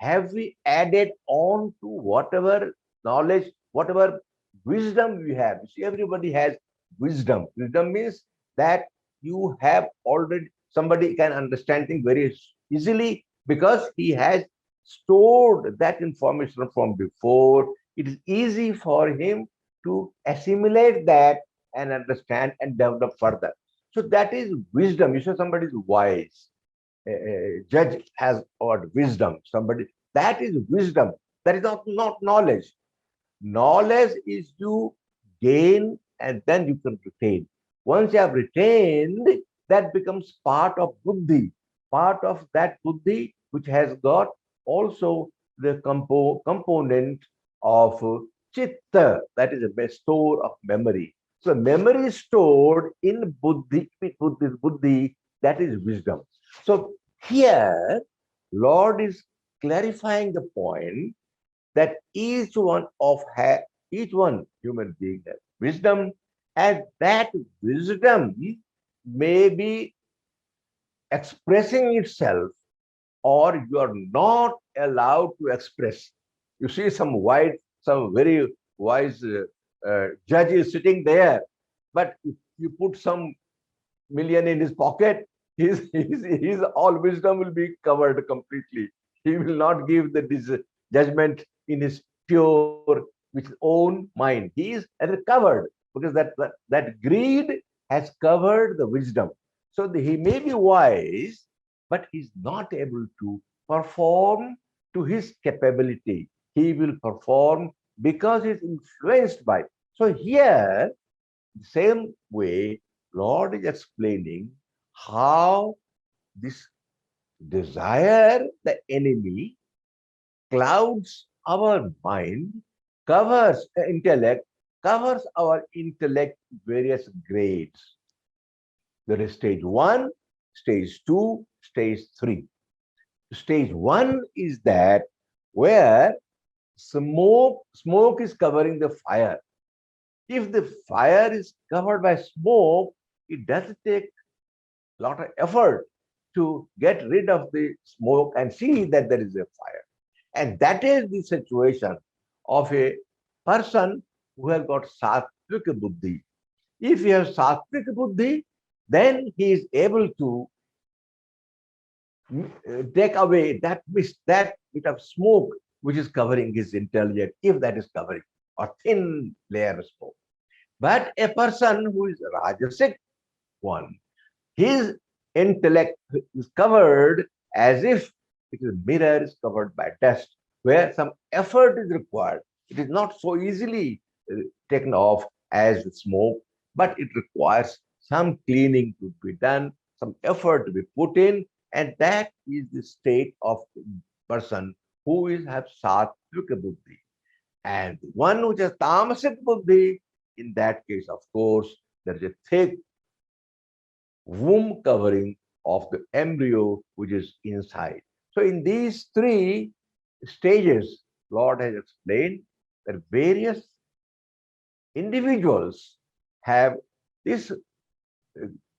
Speaker 5: Have we added on to whatever knowledge, whatever wisdom we have? You see, everybody has wisdom. Wisdom means that you have already, somebody can understand things very easily because he has stored that information from before. It is easy for him to assimilate that and understand and develop further. So that is wisdom. You say somebody is wise. A judge has or wisdom. Somebody, that is wisdom. That is not knowledge. Knowledge is you gain and then you can retain. Once you have retained, that becomes part of buddhi, part of that buddhi which has got also the component of chitta, that is a store of memory. So memory is stored in buddhi, that is wisdom. So here, Lord is clarifying the point that each one human being has wisdom, and that wisdom may be expressing itself, or you are not allowed to express. You see some very wise judge is sitting there, but if you put some million in his pocket, his all wisdom will be covered completely. He will not give the judgment in his pure, with his own mind. He is covered because that greed has covered the wisdom. So he may be wise, but he's not able to perform to his capability. He will perform because he's influenced by. So here, the same way, Lord is explaining how this desire, the enemy, clouds our mind, covers our intellect various grades. There is stage 1, stage 2, stage 3. Stage 1 is that where smoke is covering the fire. If the fire is covered by smoke, it doesn't take a lot of effort to get rid of the smoke and see that there is a fire. And that is the situation of a person who has got sattvika buddhi. If he has sattvika buddhi, then he is able to take away that bit of smoke which is covering his intelligence, if that is covering, or thin layer of smoke. But a person who is rajasic one, his intellect is covered as if it is mirror is covered by dust, where some effort is required. It is not so easily taken off as with smoke, but it requires some cleaning to be done, some effort to be put in, and that is the state of the person who is have sattvika buddhi. And one which has tamasic buddhi, in that case, of course, there is a thick womb covering of the embryo which is inside. So in these three stages, Lord has explained that various individuals have this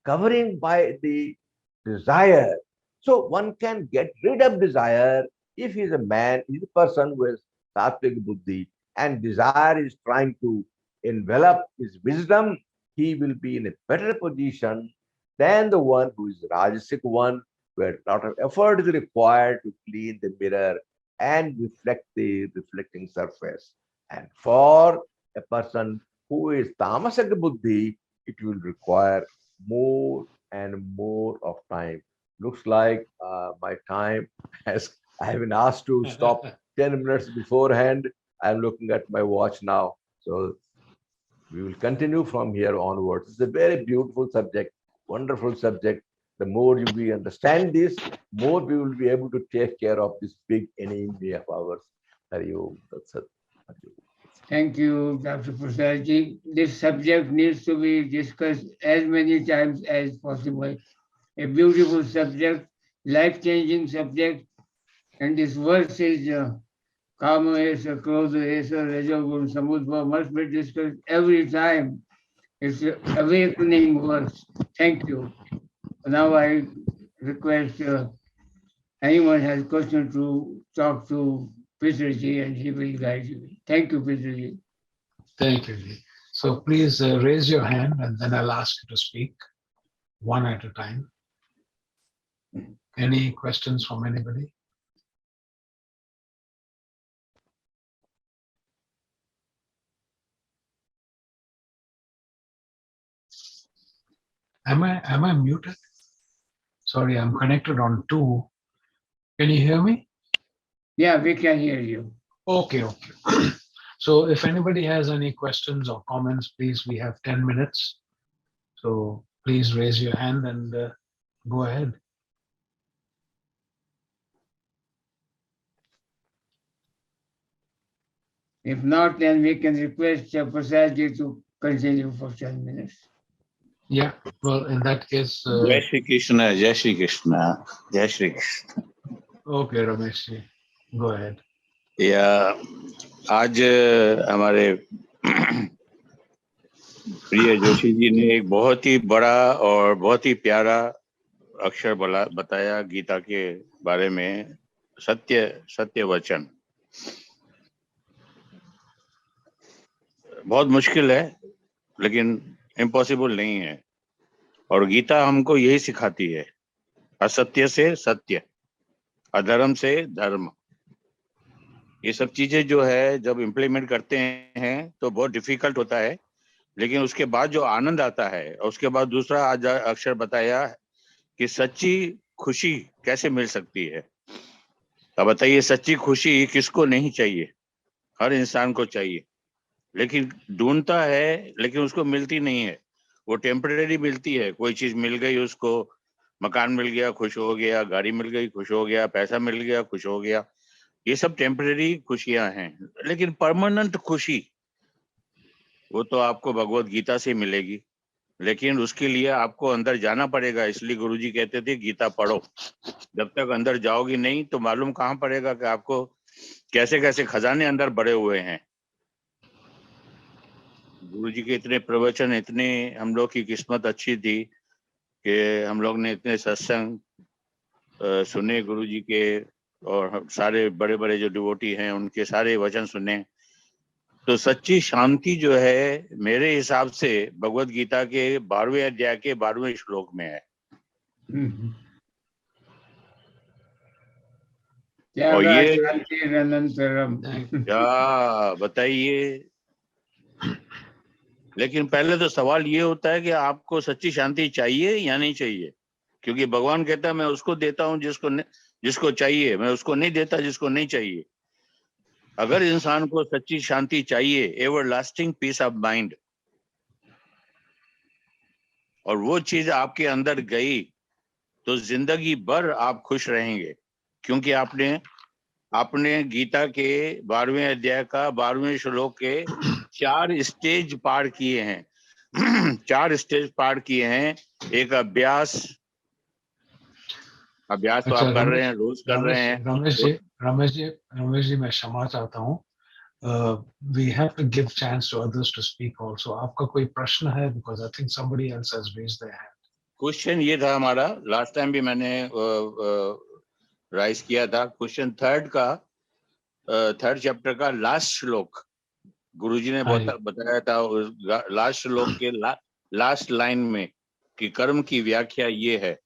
Speaker 5: covering by the desire. So one can get rid of desire if he is a man, he is a person who has sattvic buddhi, and desire is trying to envelop his wisdom, he will be in a better position than the one who is rajasic one, where a lot of effort is required to clean the mirror and reflect the reflecting surface. And for a person who is tamasic buddhi, it will require more and more of time. Looks like my time has, I have been asked to stop 10 minutes beforehand. I'm looking at my watch now. So we will continue from here onwards. It's a very beautiful subject, wonderful subject. The more we understand this, more we will be able to take care of this big enemy of ours. Hari Om. That's it.
Speaker 1: Thank you, Dr. Prasadji. This subject needs to be discussed as many times as possible. A beautiful subject, life-changing subject, and this verse is Kama Esa, Krodha Esa, Rajjo Gun, Samudbha must be discussed every time. It's an awakening verse. Thank you. Now I request anyone has question to talk to Peterji and he will guide you. Thank you, Peterji.
Speaker 3: Thank you, Ji. So please raise your hand and then I'll ask you to speak one at a time. Any questions from anybody? Am I muted? Sorry, I'm connected on 2. Can you hear me?
Speaker 1: Yeah, we can hear you.
Speaker 3: Okay. So if anybody has any questions or comments, please, we have 10 minutes. So please raise your hand and go ahead.
Speaker 1: If not, then we can request Prasadji to continue for 10 minutes.
Speaker 3: Yeah, well, in that case.
Speaker 6: Jai Shri Krishna, Jai Shri Krishna, Jai Shri Krishna.
Speaker 3: Okay, Ramesh ji, go ahead.
Speaker 6: या आज हमारे प्रिय जोशी जी ने एक बहुत ही बड़ा और बहुत ही प्यारा अक्षर बताया गीता के बारे में, सत्य वचन। बहुत मुश्किल है लेकिन इम्पॉसिबल नहीं है, और गीता हमको यही सिखाती है, असत्य से सत्य, अधर्म से धर्म। ये सब चीजें जो है जब इम्प्लीमेंट करते हैं तो बहुत डिफिकल्ट होता है, लेकिन उसके बाद जो आनंद आता है, और उसके बाद दूसरा आज अक्षर बताया कि सच्ची खुशी कैसे मिल सकती है। अब बताइए, सच्ची खुशी किसको नहीं चाहिए? हर इंसान को चाहिए, लेकिन ढूंढता है लेकिन उसको मिलती नहीं है। वो टेम्परेरी मिलती है, कोई चीज मिल गई उसको, मकान मिल गया खुश हो गया, गाड़ी मिल गई खुश हो गया, पैसा मिल गया खुश हो गया, ये सब टेम्परेरी खुशियां हैं। लेकिन परमानेंट खुशी वो तो आपको भगवत गीता से मिलेगी, लेकिन उसके लिए आपको अंदर जाना पड़ेगा। इसलिए गुरुजी कहते थे गीता पढ़ो। जब तक अंदर जाओगी नहीं तो मालूम कहाँ पड़ेगा कि आपको कैसे कैसे खजाने अंदर बड़े हुए हैं। गुरु जी के इतने प्रवचन, इतने हम लोग की किस्मत अच्छी थी कि हम लोग ने इतने सत्संग सुने गुरु जी के, और सारे बड़े बड़े जो डिवोटी हैं उनके सारे वचन सुने। तो सच्ची शांति जो है मेरे हिसाब से भगवत गीता के 12वें अध्याय के 12वें श्लोक में है। और
Speaker 1: त्यागा
Speaker 6: ये
Speaker 1: शांति अनंतरम।
Speaker 6: क्या बताइए। लेकिन पहले तो सवाल ये होता है कि आपको सच्ची शांति चाहिए या नहीं चाहिए, क्योंकि भगवान कहता है मैं उसको देता हूं जिसको चाहिए, मैं उसको नहीं देता जिसको नहीं चाहिए। अगर इंसान को सच्ची शांति चाहिए, ever lasting peace of mind, और वो चीज आपके अंदर गई तो जिंदगी भर आप खुश रहेंगे, क्योंकि आपने गीता के 12वें अध्याय का 12वें श्लोक के 4 स्टेज पार किए हैं। 4 स्टेज पार किए हैं। एक अभ्यास तो आप कर रहे हैं, रोज कर रहे हैं।
Speaker 3: रमेश जी मैं क्षमा चाहता हूँ। We have to give chance to others to speak also. आपका कोई प्रश्न है? Because I think somebody else has raised their hand.
Speaker 6: Question ये था हमारा, लास्ट टाइम भी मैंने राइज किया था। क्वेश्चन थर्ड चैप्टर का लास्ट श्लोक गुरुजी ने बताया था। लास्ट श्लोक के लास्ट लाइन में कि कर्म की व्याख्या ये है।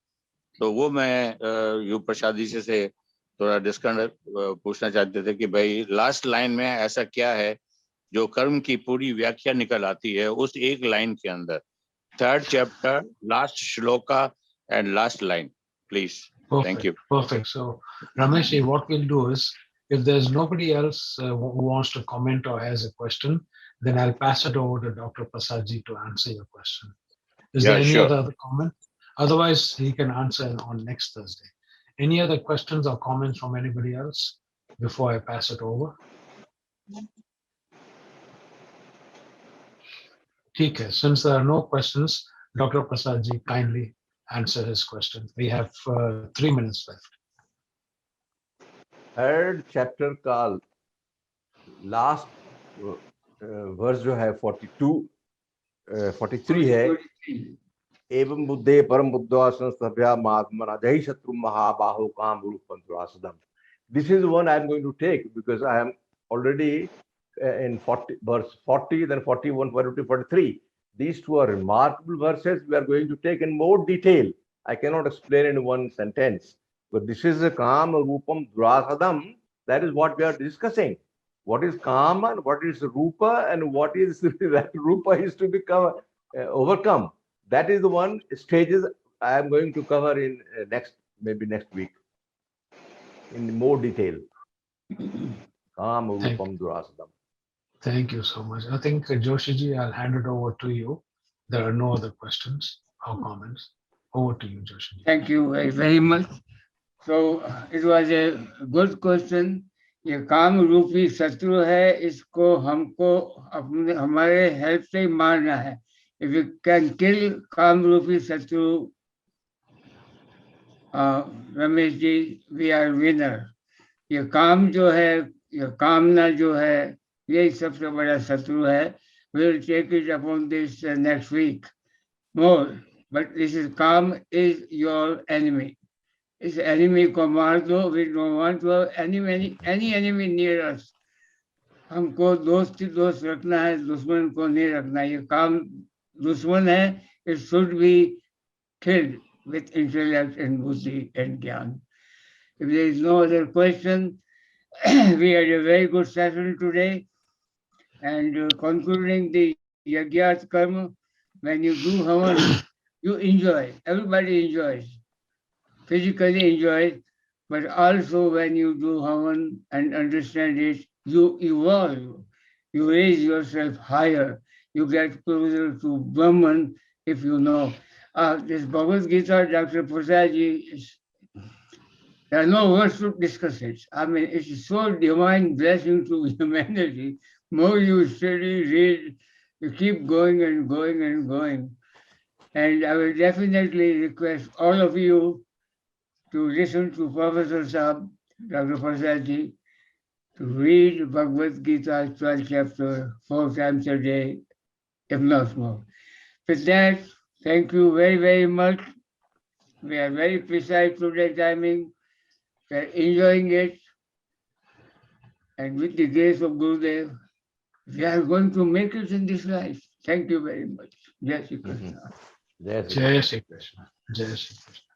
Speaker 6: तो वो मैं यू प्रसादी से थोड़ा डिस्कस पूछना चाहते थे कि भाई लास्ट लाइन में ऐसा क्या है जो कर्म की पूरी व्याख्या निकल आती है उस एक लाइन के अंदर। Third chapter, last shloka and last line, please.
Speaker 3: Perfect.
Speaker 6: Thank you.
Speaker 3: Perfect. So, Ramesh, what we'll do is, if there's nobody else who wants to comment or has a question, then I'll pass it over to Dr. Prasadji to answer your question. Is there any other comment? Otherwise, he can answer on next Thursday. Any other questions or comments from anybody else before I pass it over? Okay, since there are no questions, Dr. Prasadji, kindly answer his question. We have 3 minutes left.
Speaker 5: Third chapter का last verse जो है 43 है। एवं बुद्धे परम बुद्धा संस्थभ्या महात्मना जय शत्रु महाबाहो काम रूपं दुरासदम। This is one I am going to take because I am already in verse 40, then 41, 42, 43. These two are remarkable verses. We are going to take in more detail. I cannot explain in one sentence. But this is a Kama Rupam Durasadam. That is what we are discussing. What is Kama and what is Rupa and what is that Rupa is to become overcome. That is the one stages I am going to cover in maybe next week in more detail. Kama Rupam Durasadam.
Speaker 3: Thank you so much. I think Joshiji, I'll hand it over to you. There are no other questions or comments. Over to you, Joshiji.
Speaker 1: Thank you very, very much. So it was a good question. ये काम रूपी शत्रु है, इसको हमको अपने हमारे help से मारना है. If we can kill काम रूपी शत्रु, Ramesh ji, we are winner. ये काम जो है, ये कामना जो है, यही सबसे बड़ा शत्रु है. We'll take it upon this next week more. But this is काम is your enemy. इस enemy को मार दो. We don't want to have any enemy near us. हमको दोस्त रखना है, दुश्मन को नहीं रखना. ये काम दुश्मन है. It should be killed with intellect and buddhi and jnana. If there is no other question, we had a very good session today. And concluding the Yagyat Karma, when you do Havan, you enjoy. Everybody enjoys. Physically enjoys, but also when you do Havan and understand it, you evolve. You raise yourself higher. You get closer to Brahman if you know. This Bhagavad Gita, Dr. Prasadji, there are no words to discuss it. I mean, it's so divine blessing to humanity. More you study, read, you keep going and going and going. And I will definitely request all of you to listen to Professor Saab, Dr. Prasadji, to read Bhagavad Gita 12th chapter 4 times a day, if not more. With that, thank you very, very much. We are very precise today timing. We are enjoying it. And with the grace of Gurudev, we are going to make it in this life. Thank you very much. Jai Shri Krishna.
Speaker 5: Yes.
Speaker 3: Jai Shri Krishna. Jai Shri Krishna.